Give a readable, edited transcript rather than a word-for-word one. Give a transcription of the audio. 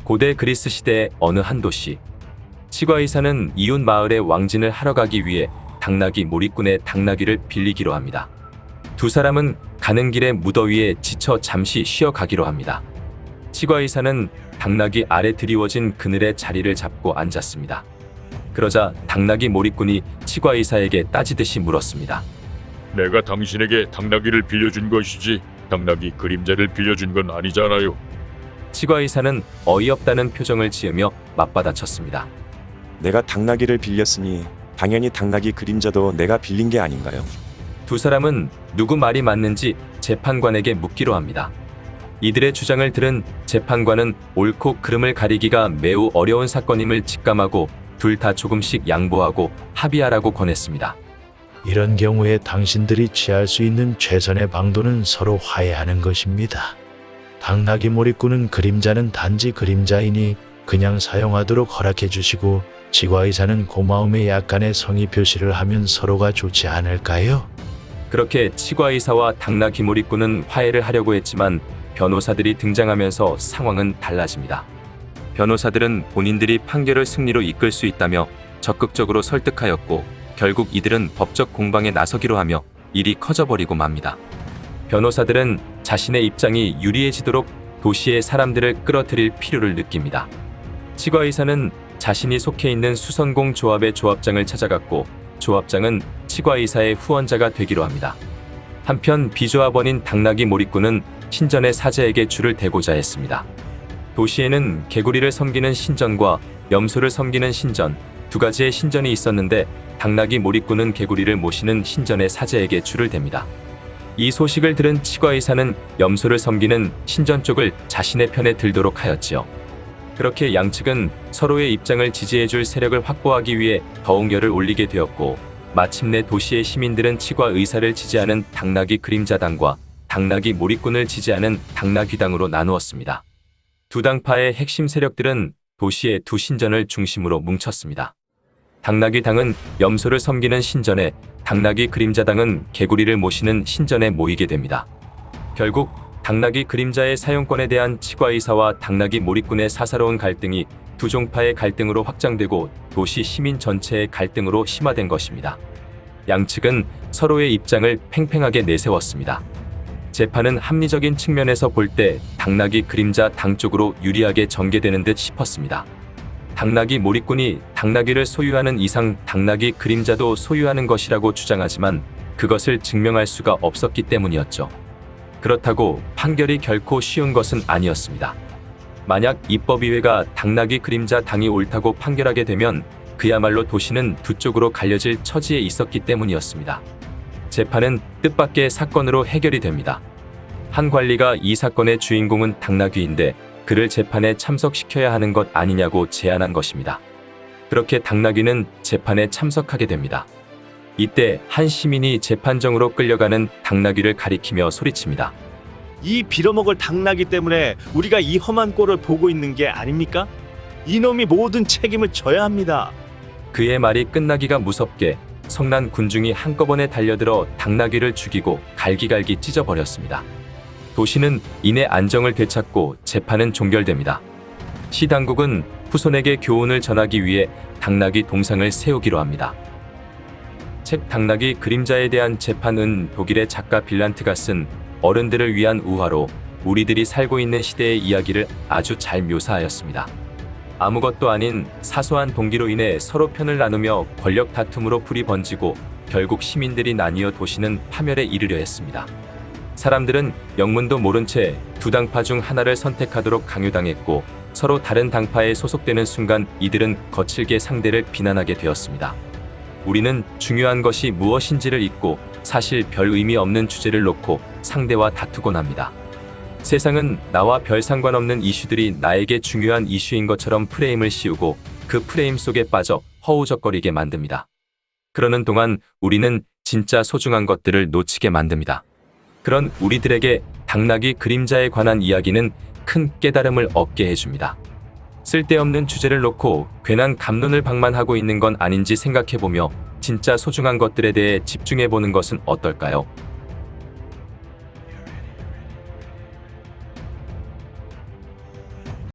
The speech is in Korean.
고대 그리스 시대의 어느 한 도시. 치과의사는 이웃 마을에 왕진을 하러 가기 위해 당나귀 몰이꾼의 당나귀를 빌리기로 합니다. 두 사람은 가는 길에 무더위에 지쳐 잠시 쉬어 가기로 합니다. 치과의사는 당나귀 아래 드리워진 그늘에 자리를 잡고 앉았습니다. 그러자 당나귀 몰이꾼이 치과의사에게 따지듯이 물었습니다. 내가 당신에게 당나귀를 빌려준 것이지 당나귀 그림자를 빌려준 건 아니잖아요. 치과의사는 어이없다는 표정을 지으며 맞받아쳤습니다. 내가 당나귀를 빌렸으니 당연히 당나귀 그림자도 내가 빌린 게 아닌가요? 두 사람은 누구 말이 맞는지 재판관에게 묻기로 합니다. 이들의 주장을 들은 재판관은 옳고 그름을 가리기가 매우 어려운 사건임을 직감하고 둘 다 조금씩 양보하고 합의하라고 권했습니다. 이런 경우에 당신들이 취할 수 있는 최선의 방도는 서로 화해하는 것입니다. 당나귀 몰이꾼은 그림자는 단지 그림자이니 그냥 사용하도록 허락해 주시고 치과의사는 고마움의 약간의 성의 표시를 하면 서로가 좋지 않을까요? 그렇게 치과의사와 당나귀 몰이꾼은 화해를 하려고 했지만 변호사들이 등장하면서 상황은 달라집니다. 변호사들은 본인들이 판결을 승리로 이끌 수 있다며 적극적으로 설득하였고 결국 이들은 법적 공방에 나서기로 하며 일이 커져버리고 맙니다. 변호사들은 자신의 입장이 유리해지도록 도시의 사람들을 끌어들일 필요를 느낍니다. 치과의사는 자신이 속해 있는 수선공 조합의 조합장을 찾아갔고 조합장은 치과의사의 후원자가 되기로 합니다. 한편 비조합원인 당나귀 몰이꾼은 신전의 사제에게 줄을 대고자 했습니다. 도시에는 개구리를 섬기는 신전과 염소를 섬기는 신전, 두 가지의 신전이 있었는데 당나귀 몰이꾼은 개구리를 모시는 신전의 사제에게 줄을 댑니다. 이 소식을 들은 치과의사는 염소를 섬기는 신전 쪽을 자신의 편에 들도록 하였지요. 그렇게 양측은 서로의 입장을 지지해줄 세력을 확보하기 위해 더욱 열을 올리게 되었고 마침내 도시의 시민들은 치과의사를 지지하는 당나귀 그림자당과 당나귀 몰이꾼을 지지하는 당나귀당으로 나누었습니다. 두 당파의 핵심 세력들은 도시의 두 신전을 중심으로 뭉쳤습니다. 당나귀당은 염소를 섬기는 신전에, 당나귀 그림자당은 개구리를 모시는 신전에 모이게 됩니다. 결국 당나귀 그림자의 사용권에 대한 치과의사와 당나귀 몰이꾼의 사사로운 갈등이 두 종파의 갈등으로 확장되고 도시 시민 전체의 갈등으로 심화된 것입니다. 양측은 서로의 입장을 팽팽하게 내세웠습니다. 재판은 합리적인 측면에서 볼 때 당나귀 그림자 당 쪽으로 유리하게 전개되는 듯 싶었습니다. 당나귀 몰이꾼이 당나귀를 소유하는 이상 당나귀 그림자도 소유하는 것이라고 주장하지만 그것을 증명할 수가 없었기 때문이었죠. 그렇다고 판결이 결코 쉬운 것은 아니었습니다. 만약 입법의회가 당나귀 그림자 당이 옳다고 판결하게 되면 그야말로 도시는 두 쪽으로 갈려질 처지에 있었기 때문이었습니다. 재판은 뜻밖의 사건으로 해결이 됩니다. 한 관리가 이 사건의 주인공은 당나귀인데 그를 재판에 참석시켜야 하는 것 아니냐고 제안한 것입니다. 그렇게 당나귀는 재판에 참석하게 됩니다. 이때 한 시민이 재판정으로 끌려가는 당나귀를 가리키며 소리칩니다. 이 빌어먹을 당나귀 때문에 우리가 이 험한 꼴을 보고 있는 게 아닙니까? 이놈이 모든 책임을 져야 합니다. 그의 말이 끝나기가 무섭게 성난 군중이 한꺼번에 달려들어 당나귀를 죽이고 갈기갈기 찢어버렸습니다. 도시는 이내 안정을 되찾고 재판은 종결됩니다. 시 당국은 후손에게 교훈을 전하기 위해 당나귀 동상을 세우기로 합니다. 책 당나귀 그림자에 대한 재판은 독일의 작가 빌란트가 쓴 어른들을 위한 우화로 우리들이 살고 있는 시대의 이야기를 아주 잘 묘사하였습니다. 아무것도 아닌 사소한 동기로 인해 서로 편을 나누며 권력 다툼으로 불이 번지고 결국 시민들이 나뉘어 도시는 파멸에 이르려 했습니다. 사람들은 영문도 모른 채 두 당파 중 하나를 선택하도록 강요당했고 서로 다른 당파에 소속되는 순간 이들은 거칠게 상대를 비난하게 되었습니다. 우리는 중요한 것이 무엇인지를 잊고 사실 별 의미 없는 주제를 놓고 상대와 다투곤 합니다. 세상은 나와 별 상관없는 이슈들이 나에게 중요한 이슈인 것처럼 프레임을 씌우고 그 프레임 속에 빠져 허우적거리게 만듭니다. 그러는 동안 우리는 진짜 소중한 것들을 놓치게 만듭니다. 그런 우리들에게 당나귀 그림자에 관한 이야기는 큰 깨달음을 얻게 해줍니다. 쓸데없는 주제를 놓고 괜한 감론을 방만하고 있는 건 아닌지 생각해보며 진짜 소중한 것들에 대해 집중해보는 것은 어떨까요?